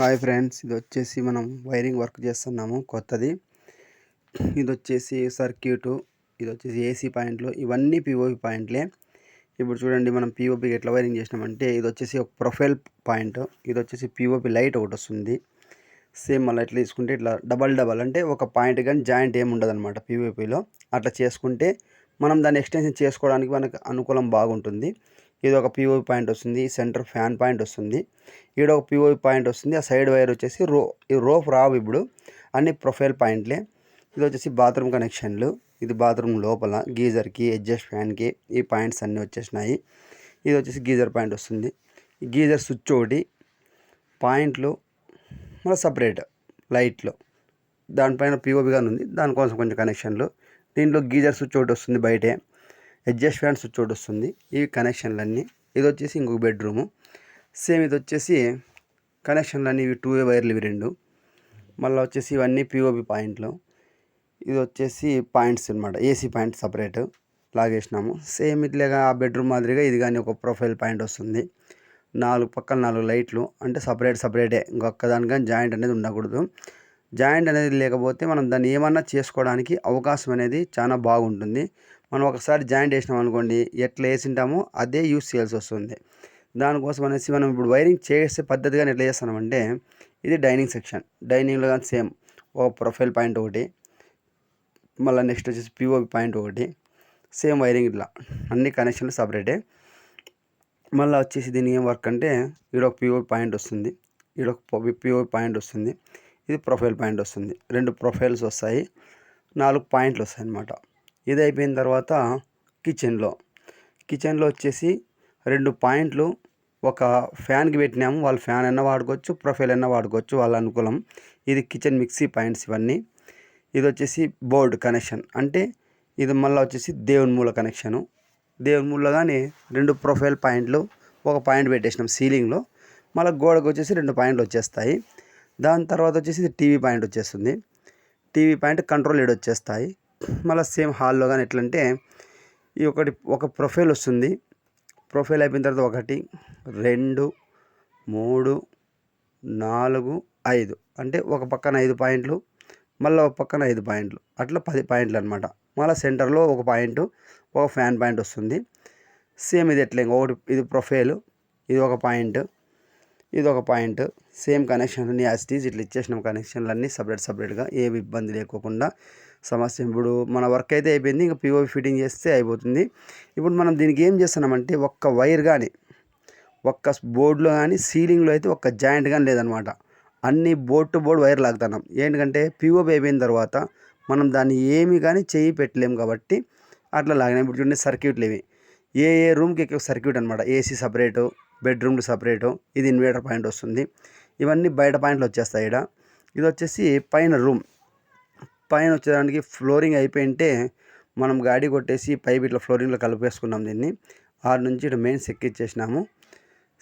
Hi friends, ఇది వచ్చేసి మనం వైరింగ్ వర్క్ చేస్తున్నాము కొత్తది. ఇది వచ్చేసి సర్క్యూటు, ఇది వచ్చేసి ఏసీ పాయింట్లు, ఇవన్నీ పిఓపి పాయింట్లే. ఇప్పుడు చూడండి, మనం పిఓపికి ఎట్లా వైరింగ్ చేసినామంటే, ఇది వచ్చేసి ఒక ప్రొఫైల్ పాయింట్, ఇది వచ్చేసి పిఓపి లైట్ ఒకటి వస్తుంది. సేమ్ మళ్ళీ ఎట్లా తీసుకుంటే ఇట్లా డబల్ అంటే ఒక పాయింట్ కానీ జాయింట్ ఏమి ఉండదు అనమాట పిఓపిలో. అట్లా చేసుకుంటే మనం దాన్ని ఎక్స్టెన్షన్ చేసుకోవడానికి మనకు అనుకూలం బాగుంటుంది. ఇది ఒక పిఓపి పాయింట్ వస్తుంది, సెంటర్ ఫ్యాన్ పాయింట్ వస్తుంది, ఈడ ఒక పిఓపి పాయింట్ వస్తుంది. ఆ సైడ్ వైర్ వచ్చేసి ఈ రోప్ రావు, ఇప్పుడు అన్ని ప్రొఫైల్ పాయింట్లే. ఇది వచ్చేసి బాత్రూమ్ కనెక్షన్లు, ఇది బాత్రూమ్ లోపల గీజర్కి, ఎడ్జస్ట్ ఫ్యాన్కి ఈ పాయింట్స్ అన్నీ వచ్చేసినాయి. ఇది వచ్చేసి గీజర్ పాయింట్ వస్తుంది, ఈ గీజర్ స్విచ్ ఒకటి, పాయింట్లు మళ్ళీ సపరేట్ లైట్లు, దానిపైన పిఓపి కానీ ఉంది, దానికోసం కొంచెం కనెక్షన్లు. దీంట్లో గీజర్ స్విచ్ ఒకటి వస్తుంది బయటే, అడ్జస్ట్ ఫ్యాన్ స్విచ్ ఒకటి వస్తుంది. ఇవి కనెక్షన్లన్నీ. ఇది వచ్చేసి ఇంకొక బెడ్రూము. సేమ్ ఇది వచ్చేసి కనెక్షన్లన్నీ ఇవి 2 వైర్లు ఇవి రెండు. మళ్ళీ వచ్చేసి ఇవన్నీ పిఓపి పాయింట్లు. ఇది వచ్చేసి పాయింట్స్ అనమాట, ఏసీ పాయింట్ సపరేట్ లాగేసినాము. సేమ్ ఇట్లాగా ఆ బెడ్రూమ్ మాదిరిగా ఇది కానీ ఒక ప్రొఫైల్ పాయింట్ వస్తుంది. 4 పక్కన 4 లైట్లు, అంటే సపరేటే, ఇంకొక్కదానికి కానీ జాయింట్ అనేది ఉండకూడదు. జాయింట్ అనేది లేకపోతే మనం దాన్ని ఏమన్నా చేసుకోవడానికి అవకాశం అనేది చాలా బాగుంటుంది. మనం ఒకసారి జాయింట్ వేసినాం అనుకోండి, ఎట్లా వేసింటామో అదే యూస్ చేయాల్సి వస్తుంది. దానికోసం అనేసి మనం ఇప్పుడు వైరింగ్ చేసే పద్ధతిగా ఎట్లా చేస్తున్నామంటే, ఇది డైనింగ్ సెక్షన్. డైనింగ్లో కానీ సేమ్ ఒక ప్రొఫైల్ పాయింట్ ఒకటి, మళ్ళీ నెక్స్ట్ వచ్చేసి పిఓపి పాయింట్ ఒకటి, సేమ్ వైరింగ్ ఇట్లా అన్ని కనెక్షన్లు సపరేటే. మళ్ళీ వచ్చేసి దీని ఏం వర్క్ అంటే, ఈడ ఒక పిఓపి పాయింట్ వస్తుంది, ఈడ ఒక పిఓపి పాయింట్ వస్తుంది, ఇది ప్రొఫైల్ పాయింట్ వస్తుంది. 2 ప్రొఫైల్స్ వస్తాయి, 4 పాయింట్లు వస్తాయి అన్నమాట. ఇది అయిపోయిన తర్వాత కిచెన్లో వచ్చేసి 2 పాయింట్లు ఒక ఫ్యాన్కి పెట్టినాము. వాళ్ళు ఫ్యాన్ అయినా వాడుకోవచ్చు, ప్రొఫైల్ అయినా వాడుకోవచ్చు, వాళ్ళ అనుకూలం. ఇది కిచెన్ మిక్సీ పాయింట్స్ ఇవన్నీ. ఇది వచ్చేసి బోర్డ్ కనెక్షన్, అంటే ఇది మళ్ళీ వచ్చేసి దేవుని మూల కనెక్షను. దేవుని మూలలో కానీ 2 ప్రొఫైల్ పాయింట్లు, ఒక పాయింట్ పెట్టేసినాం సీలింగ్లో. మళ్ళీ గోడకు వచ్చేసి 2 పాయింట్లు వచ్చేస్తాయి. దాని తర్వాత వచ్చేసి ఇది టీవీ పాయింట్ వచ్చేస్తుంది, టీవీ పాయింట్ కంట్రోల్ లీడ్ వచ్చేస్తాయి. మళ్ళీ సేమ్ హాల్లో కానీ ఎట్లంటే, ఈ ఒక ప్రొఫైల్ వస్తుంది. ప్రొఫైల్ అయిపోయిన తర్వాత 1 2 3 4 5, అంటే ఒక పక్కన 5 పాయింట్లు, మళ్ళీ ఒక పక్కన 5 పాయింట్లు, అట్లా 10 పాయింట్లు అనమాట. మళ్ళీ సెంటర్లో ఒక పాయింట్, ఒక ఫ్యాన్ పాయింట్ వస్తుంది. సేమ్ ఇది ఎట్లా ఒకటి, ఇది ప్రొఫైల్, ఇది ఒక పాయింట్, ఇది ఒక పాయింట్. సేమ్ కనెక్షన్లన్నీ యాజ్ ఇట్ ఈజ్ ఇట్లా ఇచ్చేసినాం. కనెక్షన్లన్నీ సపరేట్గా, ఏమి ఇబ్బంది లేకోకుండా సమస్య. ఇప్పుడు మన వర్క్ అయితే అయిపోయింది, ఇంకా పిఓపి ఫిట్టింగ్ చేస్తే అయిపోతుంది. ఇప్పుడు మనం దీనికి ఏం చేస్తున్నామంటే, ఒక్క వైర్ కానీ, ఒక్క బోర్డులో కానీ, సీలింగ్లో అయితే ఒక్క జాయింట్ కానీ లేదనమాట. అన్ని బోర్డ్ టు బోర్డ్ వైర్ లాగుతున్నాం. ఏంటంటే పిఓపి అయిపోయిన తర్వాత మనం దాన్ని ఏమి కానీ చేయి పెట్టలేము కాబట్టి అట్లా లాగినాం. ఇప్పుడు చూడండి, సర్క్యూట్లు ఇవి ఏ రూమ్కి ఎక్కువ సర్క్యూట్ అనమాట. ఏసీ సపరేటు, బెడ్రూమ్లు సపరేటు, ఇది ఇన్వర్టర్ పాయింట్ వస్తుంది. ఇవన్నీ బయట పాయింట్లు వచ్చేస్తాయి. ఇది వచ్చేసి పైన రూమ్. పైన వచ్చేదానికి ఫ్లోరింగ్ అయిపోయింటే మనం గాడి కొట్టేసి పైప్ ఇట్లా ఫ్లోరింగ్లో కలిపేసుకున్నాం. దీన్ని 6 నుంచి ఇటు మెయిన్స్ ఎక్కిచ్చేసినాము.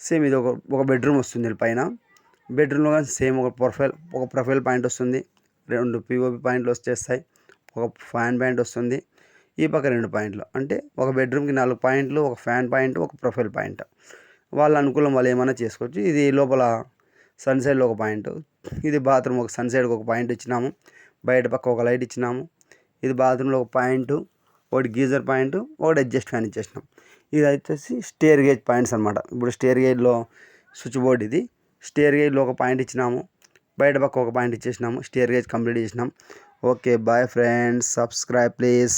సేమ్ ఇది ఒక బెడ్రూమ్ వస్తుంది. పైన బెడ్రూమ్లో కానీ సేమ్ ఒక ప్రొఫైల్ పాయింట్ వస్తుంది, 2 పిఓపి పాయింట్లు వచ్చేస్తాయి, ఒక ఫ్యాన్ పాయింట్ వస్తుంది, ఈ పక్క 2 పాయింట్లు, అంటే ఒక బెడ్రూమ్కి 4 పాయింట్లు, ఒక ఫ్యాన్ పాయింట్, ఒక ప్రొఫైల్ పాయింట్. వాళ్ళ అనుకూలం వాళ్ళు ఏమైనా చేసుకోవచ్చు. ఇది లోపల సన్ సైడ్లో ఒక పాయింట్, ఇది బాత్రూమ్ ఒక సన్ సైడ్కి ఒక పాయింట్ ఇచ్చినాము, బయట పక్క ఒక లైట్ ఇచ్చినాము. ఇది బాత్రూంలో ఒక పాయింట్, ఒకటి గీజర్ పాయింట్, ఒకటి అడ్జస్ట్ ఫ్యాన్ ఇచ్చేసినాం. ఇది వచ్చేసి స్టేర్ గేజ్ పాయింట్స్ అనమాట. ఇప్పుడు స్టేర్ గేజ్లో స్విచ్ బోర్డ్, ఇది స్టేర్ గేజ్లో ఒక పాయింట్ ఇచ్చినాము, బయట పక్క ఒక పాయింట్ ఇచ్చేసినాము. స్టేర్ గేజ్ కంప్లీట్ చేసినాం. Okay, bye friends, subscribe please.